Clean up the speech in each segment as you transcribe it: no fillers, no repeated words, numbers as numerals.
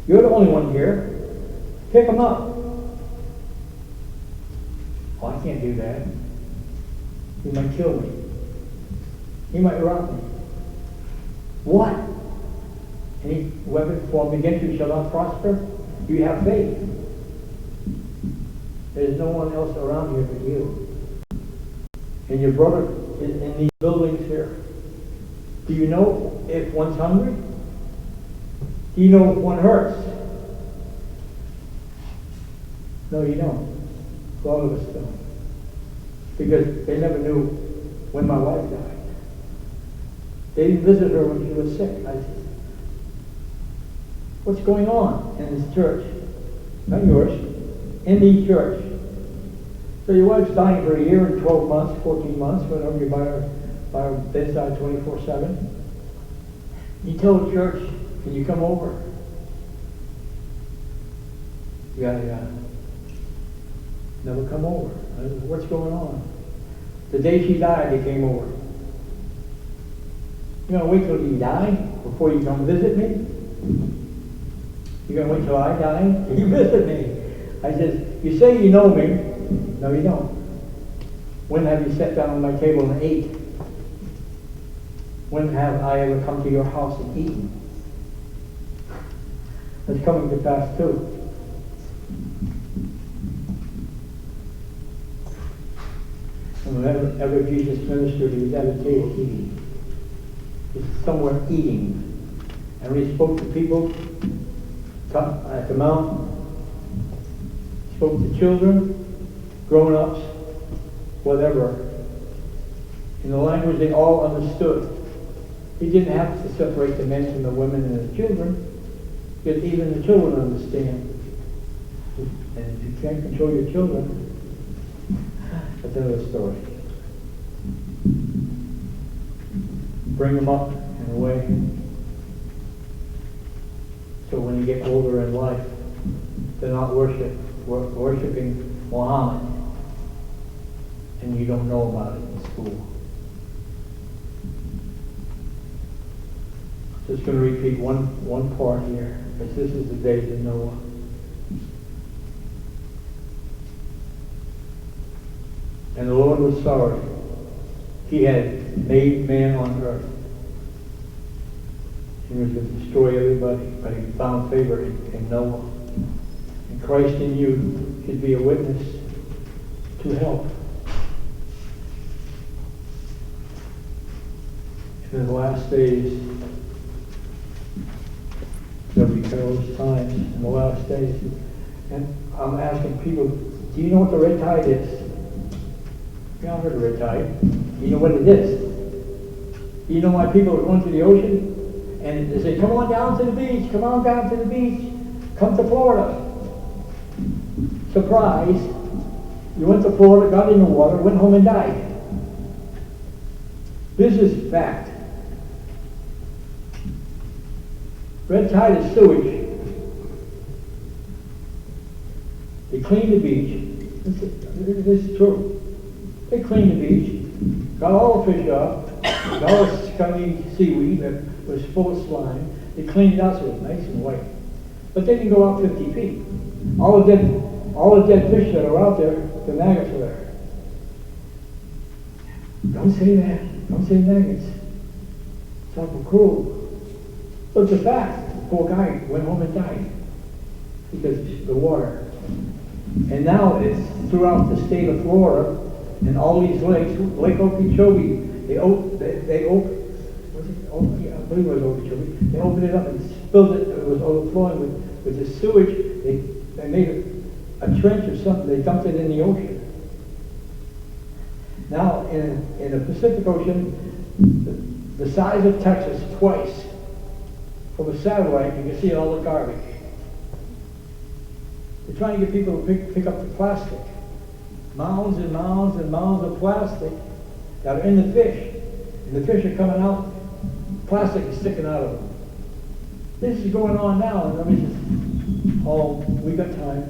You're the only one here. Pick them up. Oh, I can't do that. He might kill me. He might rob me. What? Any weapon formed against you shall not prosper? You have faith. There's no one else around here but you. And your brother is in these buildings here. Do you know if one's hungry? Do you know if one hurts? No, you don't. A lot of us don't. Because they never knew when my wife died. They didn't visit her when she was sick. I said, what's going on in this church? Not yours. In the church. So your wife's dying for a year and 12 months, 14 months, whenever you by her bedside 24/7. You tell the church, can you come over? Yeah. Never come over. I said, what's going on? The day she died, they came over. You're going to wait till you die before you come visit me? You're going to wait till I die till you visit me? I said, you say you know me. No, you don't. When have you sat down at my table and ate? When have I ever come to your house and eaten? That's coming to pass too. And whenever Jesus ministered, he was at a table eating. He was somewhere eating. And when he spoke to people at the mount, spoke to children, grown-ups, whatever, in the language they all understood. He didn't have to separate the men from the women and the children, because even the children understand. And if you can't control your children, that's another story. Bring them up in a way so when you get older in life, they're not worshiping Muhammad, and you don't know about it in school. Just going to repeat one part here, because this is the days of Noah. And the Lord was sorry. He had made man on earth. He was going to destroy everybody, but he found favor in Noah. And Christ in you should be a witness to help. In the last days, there'll be perilous times in the last days. And I'm asking people, do you know what the red tide is? You haven't heard of red tide. You know what it is. You know why people are going to the ocean? And they say, come on down to the beach, come on down to the beach, come to Florida. Surprise. You went to Florida, got in the water, went home and died. This is fact. Red tide is sewage. They clean the beach. This is true. They cleaned the beach, got all the fish off, got all the scummy seaweed that was full of slime. They cleaned it out so it was nice and white. But they didn't go out 50 feet. All the dead fish that are out there, the maggots are there. Don't say that. Don't say maggots. It's awful cruel. But it's a fact. The poor guy went home and died because of the water. And now it's throughout the state of Florida and all these lakes, Lake Okeechobee, they opened it up and spilled it. It was overflowing with the sewage. They made a trench or something. They dumped it in the ocean. Now in the Pacific Ocean, the size of Texas twice. From a satellite, you can see all the garbage. They're trying to get people to pick up the plastic. Mounds and mounds and mounds of plastic that are in the fish. And the fish are coming out, plastic is sticking out of them. This is going on now, and let me just, we got time.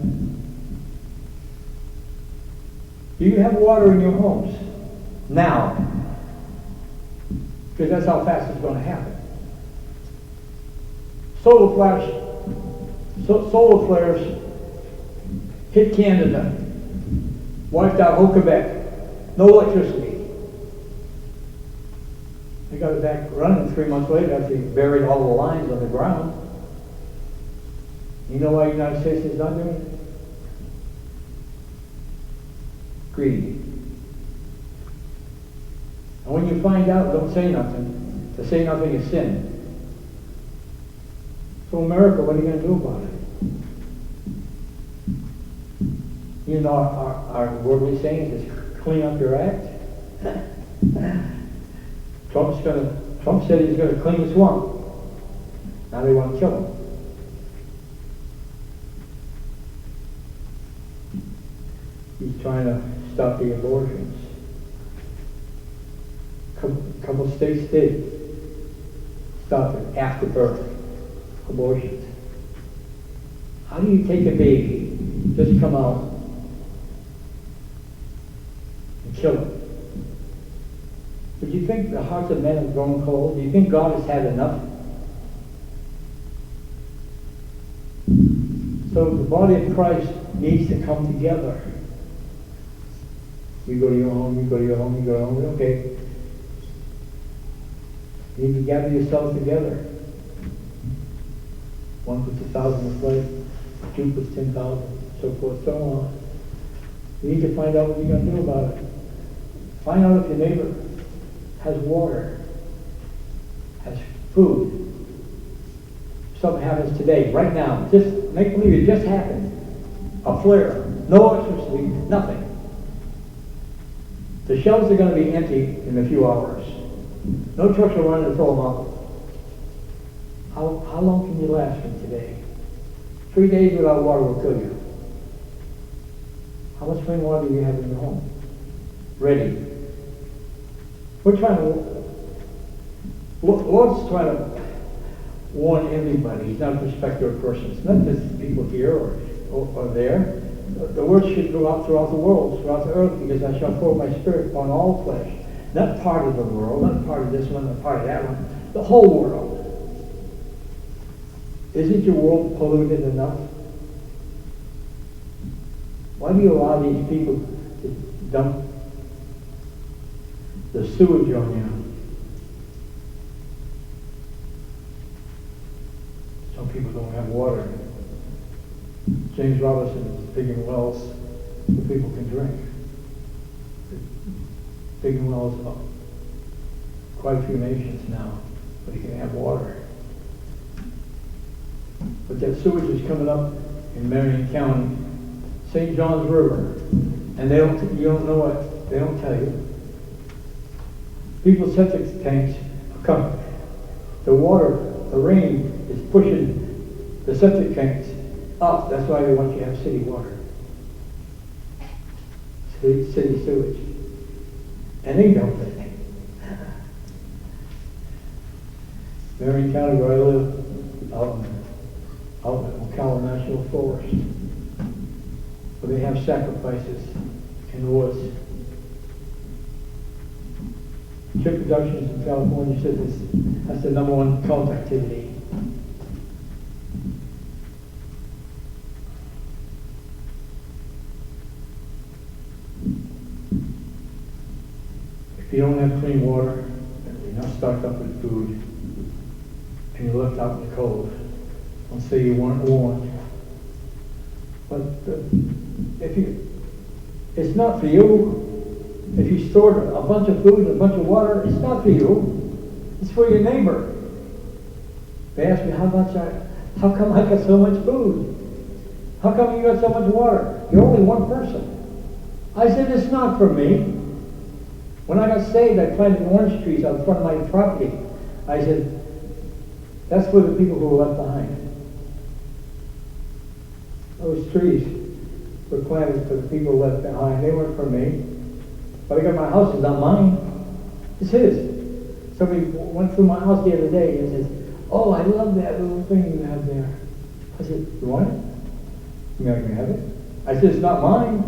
Do you have water in your homes? Now. Because that's how fast it's going to happen. Solar flash solar flares hit Canada, wiped out whole Quebec, no electricity. They got it back running 3 months later after they buried all the lines on the ground. You know why the United States is not doing it? Greed. And when you find out, don't say nothing. To say nothing is sin. So America, what are you going to do about it? You know our worldly saying is clean up your act. Trump said he's going to clean the swamp. Now they want to kill him. He's trying to stop the abortions. Couple states did stop it after birth, abortions. How do you take a baby, just come out, and kill it? But do you think the hearts of men have grown cold? Do you think God has had enough? So the body of Christ needs to come together. You go to your home, you go to your home, you go to your home, okay. You need to gather yourselves together. One puts 1,000 to flight, two puts 10,000, so forth, so on. You need to find out what you're going to do about it. Find out if your neighbor has water, has food. Something happens today, right now. Just make believe it just happened. A flare, no electricity, nothing. The shelves are going to be empty in a few hours. No trucks will run to fill them up. How long can you last from today? 3 days without water will kill you. How much spring water do you have in your home? Ready. We're trying to, Lord's trying to warn everybody. He's not a respecter of persons. Not just people here or there. The word should go out throughout the world, throughout the earth, because I shall pour my spirit upon all flesh. Not part of the world, not part of this one, not part of that one. The whole world. Isn't your world polluted enough? Why do you allow these people to dump the sewage on you? Some people don't have water. James Robinson is digging wells so people can drink. Digging wells up quite a few nations now, but you can have water. But that sewage is coming up in Marion County, St. John's River, and you don't know what, they don't tell you. People's septic tanks are coming. The water, the rain is pushing the septic tanks up. That's why they want you to have city water. City sewage. And they don't. Marion County, where I live, out in Ocala National Forest, where they have sacrifices in the woods. Chip Productions in California said that's the #1 cult activity. If you don't have clean water, and you're not stocked up with food, and you're left out in the cold, don't say you weren't warned. But it's not for you. If you stored a bunch of food and a bunch of water, it's not for you. It's for your neighbor. They asked me, how come I got so much food? How come you got so much water? You're only one person. I said, it's not for me. When I got saved, I planted orange trees out front of my property. I said, that's for the people who were left behind. Those trees were planted for the people left behind. They weren't for me. But I got my house, it's not mine. It's his. Somebody went through my house the other day and says, oh, I love that little thing you have there. I said, you want it? You know, you can have it. I said, it's not mine.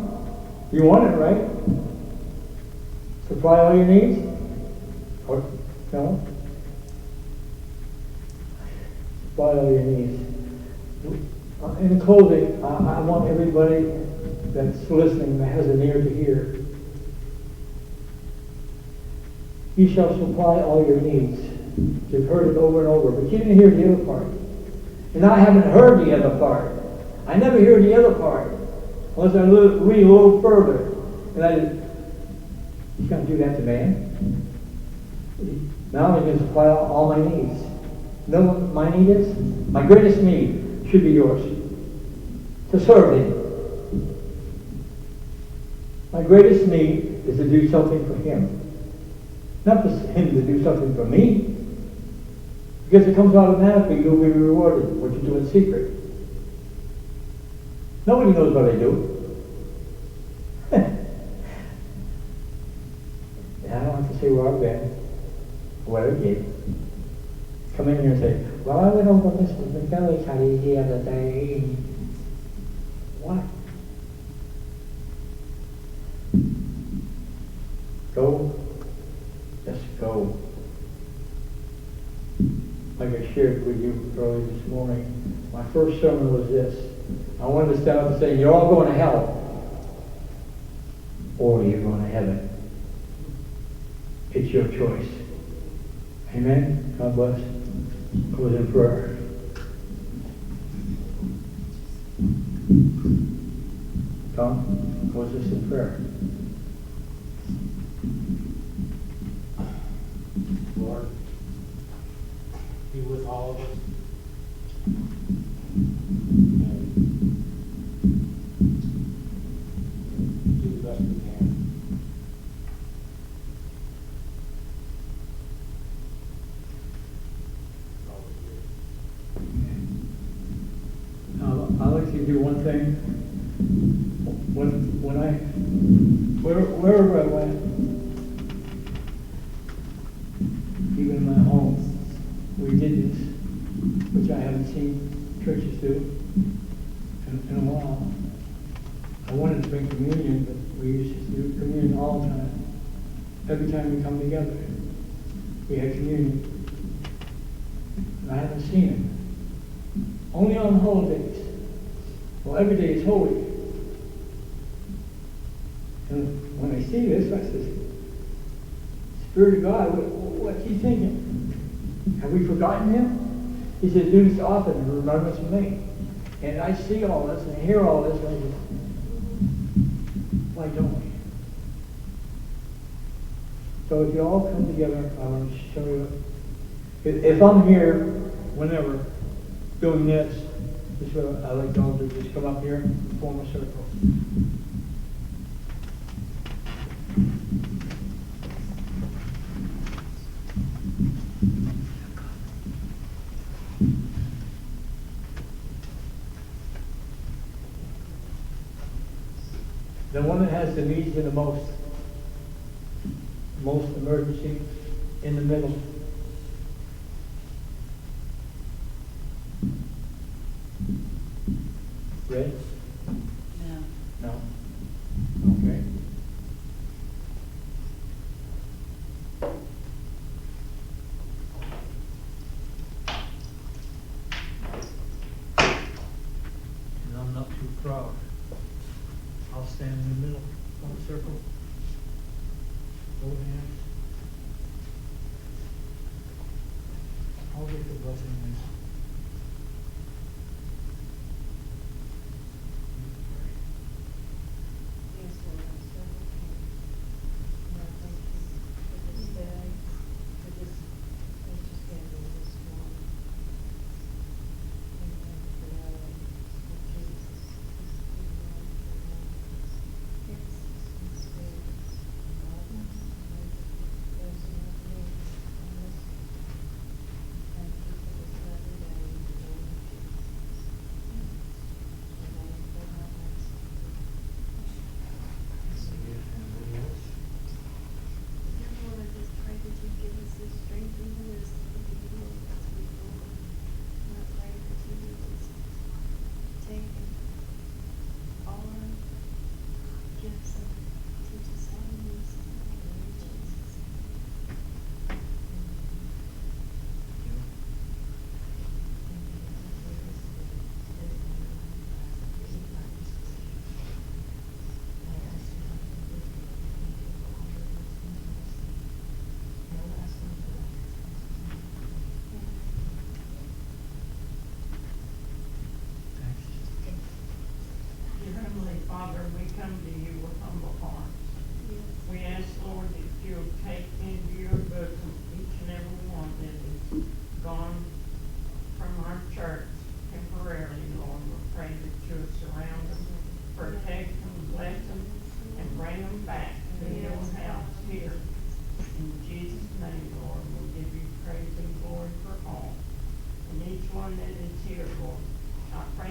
You want it, right? Supply all your needs? Or, no? Supply all your needs. In closing, I want everybody that's listening, that has an ear to hear. He shall supply all your needs. You've heard it over and over, but you didn't hear the other part. And I haven't heard the other part. I never hear the other part unless I read a little further. And he's going to do that to man. Now he's going to supply all my needs. You know what my need is? My greatest need should be yours. To serve him. My greatest need is to do something for him. Not for him to do something for me. Because it comes automatically, you'll be rewarded what you do in secret. Nobody knows what I do. And I don't have to say where I've been, or what I did. Come in here and say, well, I went over this with the belly cutty the other day. What? Go. Just go. Like I shared with you earlier this morning, my first sermon was this. I wanted to stand up and say, you're all going to hell, or you're going to heaven. It's your choice. Amen? God bless. Close in prayer. Tom, close us in prayer. Lord, be with all of us. And do the best we can. I'd like to do one thing. Wherever I went, even in my home, we did this, which I haven't seen churches do in a while. I wanted to bring communion, but we used to do communion all the time. Every time we come together, we had communion. And I haven't seen it. Only on holidays. Well, every day is holy. And when I see this, I say, Spirit of God, what's he thinking? Have we forgotten him? He says, do this often in remembrance of me. And I see all this and hear all this, and I just, why don't we? So if you all come together, I want to show you. If I'm here, whenever, doing this is what I like y'all to do. Just come up here and form a circle. The one that has the needs in the most emergency, in the middle. Red? No. No? Okay. And I'm not too proud. I'll stand in the middle of the circle. Hold hands. I'll get the blessing next. Yes, Lord, I'm so okay. Lord, thank you for this day, for this precious gathering this morning. Thank you for the hour of Jesus. Yes, and spirit, and all this, and those who have made, and this. Thank you for this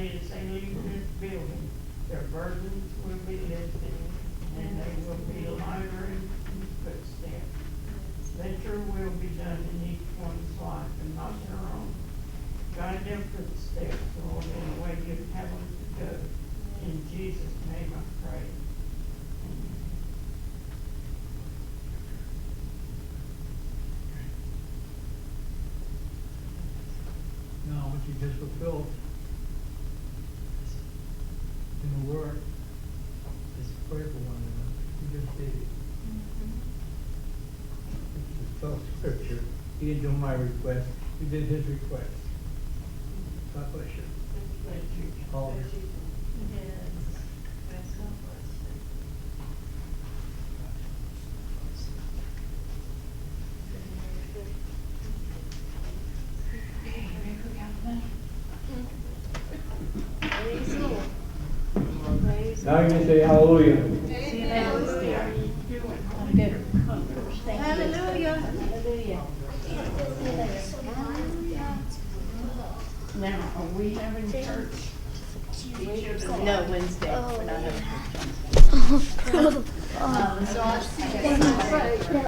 as they leave this building, their burdens will be lifted, and they will be lighter in footsteps. Let your will be done in each one's life and not their own. Guide their footsteps, Lord, in the way you have them to go. In Jesus' name I pray. Now, what you just fulfilled in the word is prayer for one another. You just did it. It's the first scripture. He didn't do my request. He did his request. God bless you. Let you. All Yes. That's not blessed. Praise the Lord. Praise the Now you can say hallelujah. Lord. Hallelujah. Hallelujah. Now, are we having church? No, Wednesday. We're not having church. Oh. So I